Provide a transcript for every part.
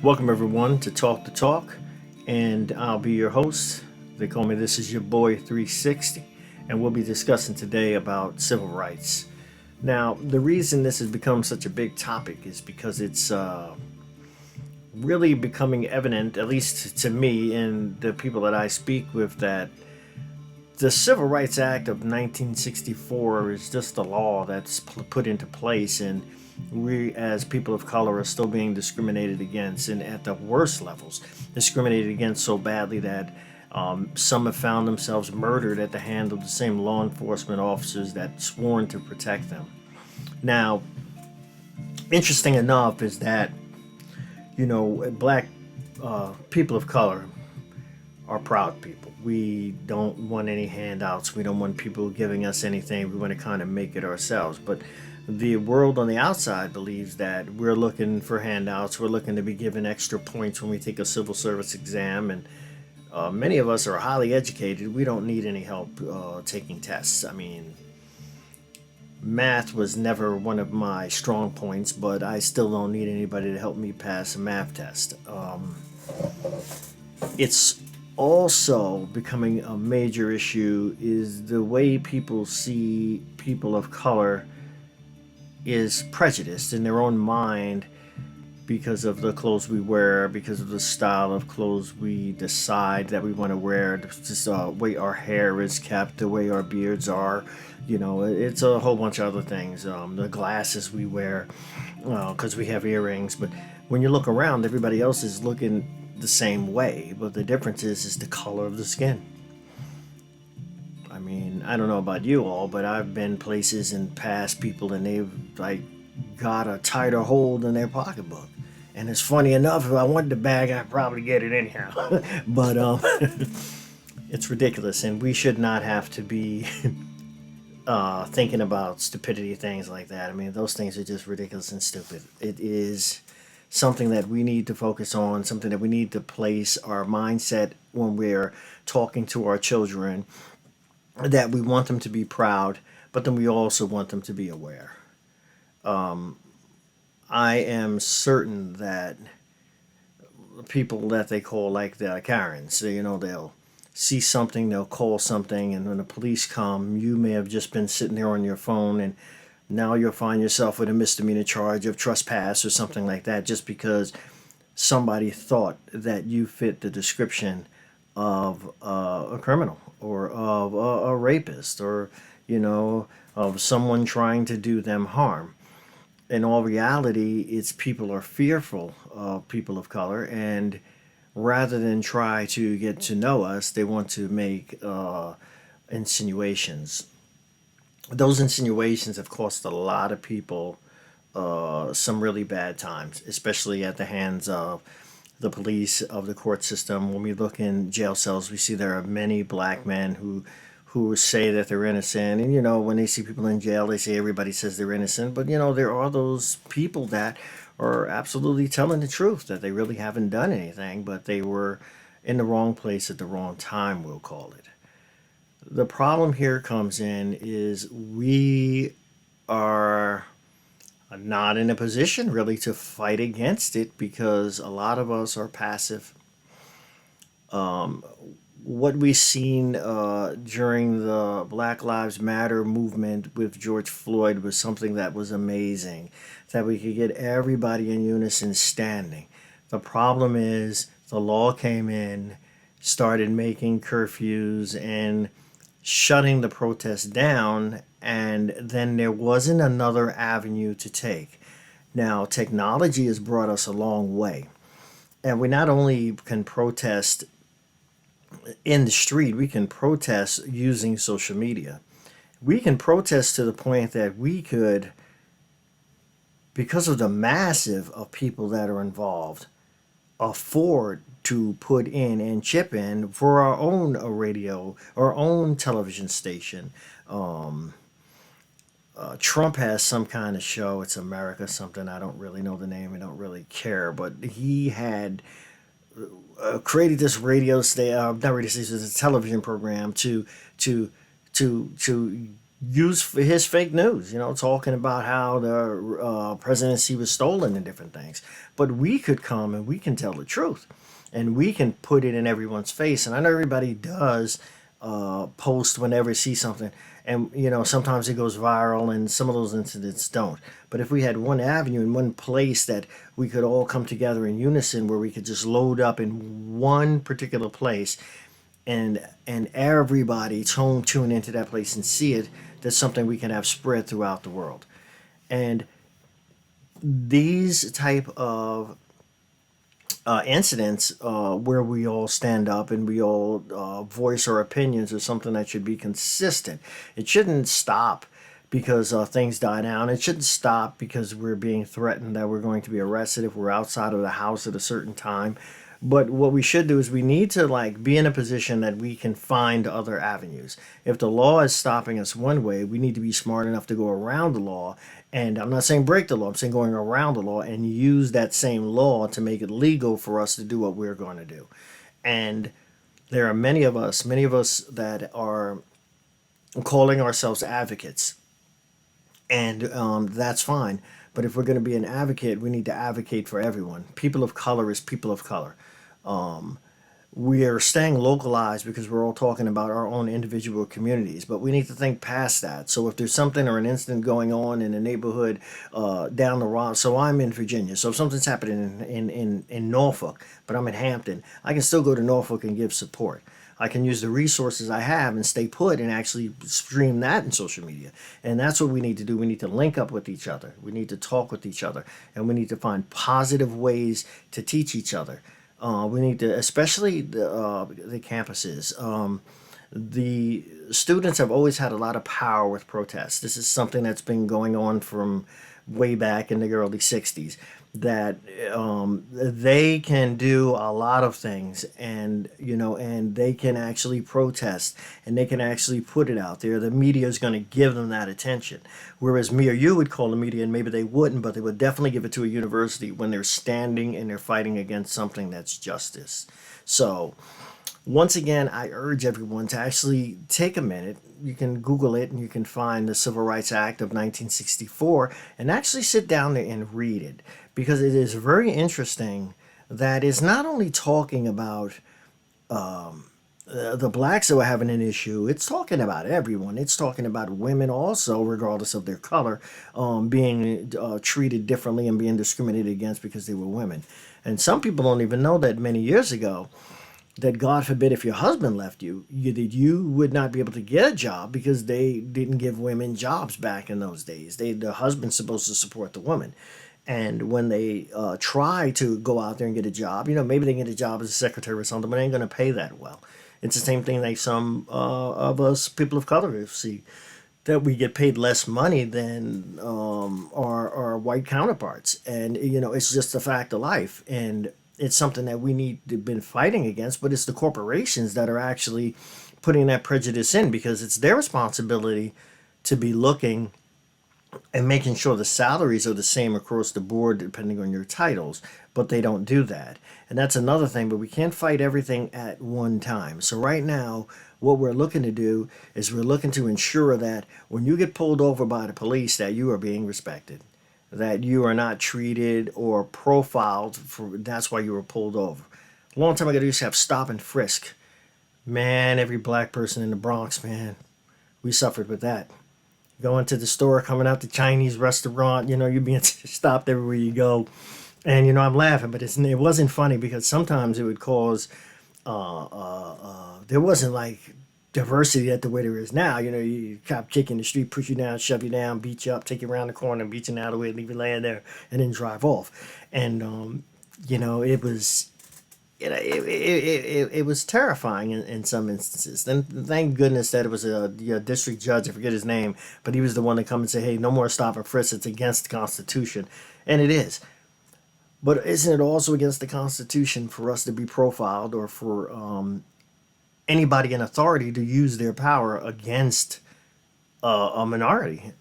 Welcome everyone to Talk the Talk, and I'll be your host. They call me This Is Your Boy 360, and we'll be discussing today about civil rights. Now, the reason this has become such a big topic is because it's really becoming evident, at least to me and the people that I speak with, that the Civil Rights Act of 1964 is just a law that's put into place, and we, as people of color, are still being discriminated against, and at the worst levels, discriminated against so badly that some have found themselves murdered at the hand of the same law enforcement officers that sworn to protect them. Now, interesting enough is that black people of color are proud people. We don't want any handouts. We don't want people giving us anything. We want to kind of make it ourselves. But the world on the outside believes that we're looking for handouts. We're looking to be given extra points when we take a civil service exam. And many of us are highly educated. We don't need any help taking tests. I mean, math was never one of my strong points, but I still don't need anybody to help me pass a math test. It's also becoming a major issue is the way people see people of color is prejudiced in their own mind because of the clothes we wear, because of the style of clothes we decide that we want to wear, just the way our hair is kept, the way our beards are. It's a whole bunch of other things. The glasses we wear, because we have earrings. But when you look around, everybody else is looking the same way. But the difference is the color of the skin. I mean, I don't know about you all, but I've been places and past people, and they've like got a tighter hold in their pocketbook. And it's funny enough, if I wanted the bag, I'd probably get it anyhow. But it's ridiculous, and we should not have to be thinking about stupidity things like that. I mean, those things are just ridiculous and stupid. It is something that we need to focus on, something that we need to place our mindset when we're talking to our children, that we want them to be proud, but then we also want them to be aware. I am certain that people that they call like the Karens, they'll see something, they'll call something, and when the police come, you may have just been sitting there on your phone, and now you'll find yourself with a misdemeanor charge of trespass or something like that, just because somebody thought that you fit the description of a criminal or of a rapist or, of someone trying to do them harm. In all reality, it's people are fearful of people of color, and rather than try to get to know us, they want to make insinuations. Those insinuations have cost a lot of people some really bad times, especially at the hands of the police, of the court system. When we look in jail cells, we see there are many black men who say that they're innocent. And when they see people in jail, they say everybody says they're innocent. But there are those people that are absolutely telling the truth, that they really haven't done anything, but they were in the wrong place at the wrong time, we'll call it. The problem here comes in is we are not in a position really to fight against it because a lot of us are passive. What we've seen during the Black Lives Matter movement with George Floyd was something that was amazing, that we could get everybody in unison standing. The problem is the law came in, started making curfews and shutting the protests down, and then there wasn't another avenue to take. Now, technology has brought us a long way, and we not only can protest in the street, we can protest using social media. We can protest to the point that we could, because of the massive of people that are involved, afford to put in and chip in for our own radio, our own television station. Trump has some kind of show. It's America something. I don't really know the name. I don't really care. But he had created this radio station, not radio station, it's a television program to to use his fake news, talking about how the presidency was stolen and different things. But we could come and we can tell the truth and we can put it in everyone's face. And I know everybody does post whenever they see something. And, sometimes it goes viral and some of those incidents don't. But if we had one avenue and one place that we could all come together in unison where we could just load up in one particular place and everybody tune into that place and see it, that's something we can have spread throughout the world. And these type of incidents where we all stand up and we all voice our opinions is something that should be consistent. It shouldn't stop because things die down. It shouldn't stop because we're being threatened that we're going to be arrested if we're outside of the house at a certain time. But what we should do is we need to be in a position that we can find other avenues. If the law is stopping us one way, we need to be smart enough to go around the law. And I'm not saying break the law, I'm saying going around the law and use that same law to make it legal for us to do what we're going to do. And there are many of us that are calling ourselves advocates, and that's fine. But if we're going to be an advocate, we need to advocate for everyone. People of color is people of color. We are staying localized because we're all talking about our own individual communities, but we need to think past that. So if there's something or an incident going on in a neighborhood down the road, so I'm in Virginia, so if something's happening in Norfolk, but I'm in Hampton, I can still go to Norfolk and give support. I can use the resources I have and stay put and actually stream that in social media. And that's what we need to do. We need to link up with each other. We need to talk with each other. And we need to find positive ways to teach each other. We need to, especially the campuses. The students have always had a lot of power with protests. This is something that's been going on from way back in the early 60s, that they can do a lot of things, and they can actually protest and they can actually put it out there. The media is going to give them that attention, whereas me or you would call the media and maybe they wouldn't, but they would definitely give it to a university when they're standing and they're fighting against something that's justice. So once again, I urge everyone to actually take a minute. You can Google it and you can find the Civil Rights Act of 1964 and actually sit down there and read it, because it is very interesting that it's not only talking about the blacks that were having an issue, it's talking about everyone. It's talking about women also, regardless of their color, being treated differently and being discriminated against because they were women. And some people don't even know that many years ago, that God forbid if your husband left that you would not be able to get a job because they didn't give women jobs back in those days. The husband's supposed to support the woman. And when they try to go out there and get a job, maybe they get a job as a secretary or something, but they ain't going to pay that well. It's the same thing like some of us people of color see, that we get paid less money than our white counterparts. And, it's just a fact of life. And it's something that we need to been fighting against, but it's the corporations that are actually putting that prejudice in, because it's their responsibility to be looking and making sure the salaries are the same across the board depending on your titles, but they don't do that. And that's another thing, but we can't fight everything at one time. So right now, what we're looking to do is we're looking to ensure that when you get pulled over by the police, that you are being respected, that you are not treated or profiled for that's why you were pulled over. A long time ago, they used to have stop and frisk. Man, every black person in the Bronx, man, we suffered with that. Going to the store, coming out the Chinese restaurant, you're being stopped everywhere you go. And, I'm laughing, but it wasn't funny, because sometimes it would cause, there wasn't like diversity at the way there is now. You cop kick in the street, push you down, shove you down, beat you up, take you around the corner, beat you out of the way, leave you laying there, and then drive off. And, it was it was terrifying in some instances. Then thank goodness that it was a district judge, I forget his name, but he was the one to come and say, hey, no more stop and frisk, it's against the Constitution. And it is. But isn't it also against the Constitution for us to be profiled, or for anybody in authority to use their power against a minority?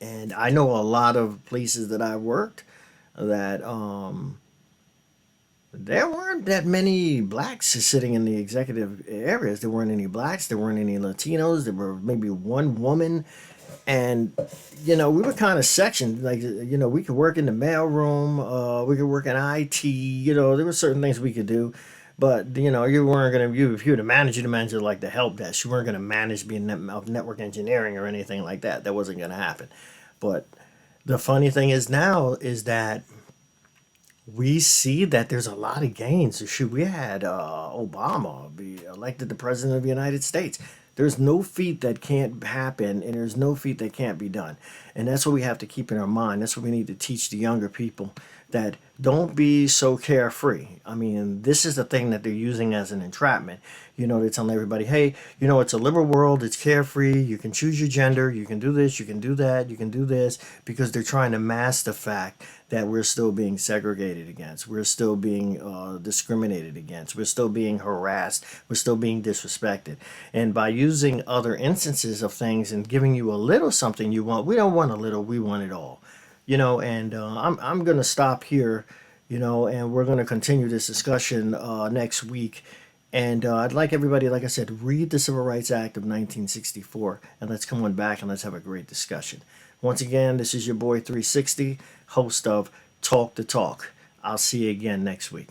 And I know a lot of places that I worked that there weren't that many blacks sitting in the executive areas. There weren't any blacks. There weren't any Latinos. There were maybe one woman, and we were kind of sectioned. Like we could work in the mailroom. We could work in IT. There were certain things we could do, but you weren't gonna. If you were the manager like the help desk, you weren't gonna manage being of network engineering or anything like that. That wasn't gonna happen. But the funny thing is now is that we see that there's a lot of gains. Shoot, we had Obama be elected the president of the United States. There's no feat that can't happen, and there's no feat that can't be done. And that's what we have to keep in our mind. That's what we need to teach the younger people, that don't be so carefree. I mean, this is the thing that they're using as an entrapment. They're telling everybody, hey, it's a liberal world, it's carefree, you can choose your gender, you can do this, you can do that, you can do this, because they're trying to mask the fact that we're still being segregated against, we're still being discriminated against, we're still being harassed, we're still being disrespected. And by using other instances of things and giving you a little something you want, we don't want a little, we want it all. And I'm going to stop here, and we're going to continue this discussion next week. And I'd like everybody, like I said, read the Civil Rights Act of 1964, and let's come on back and let's have a great discussion. Once again, this is your boy 360, host of Talk the Talk. I'll see you again next week.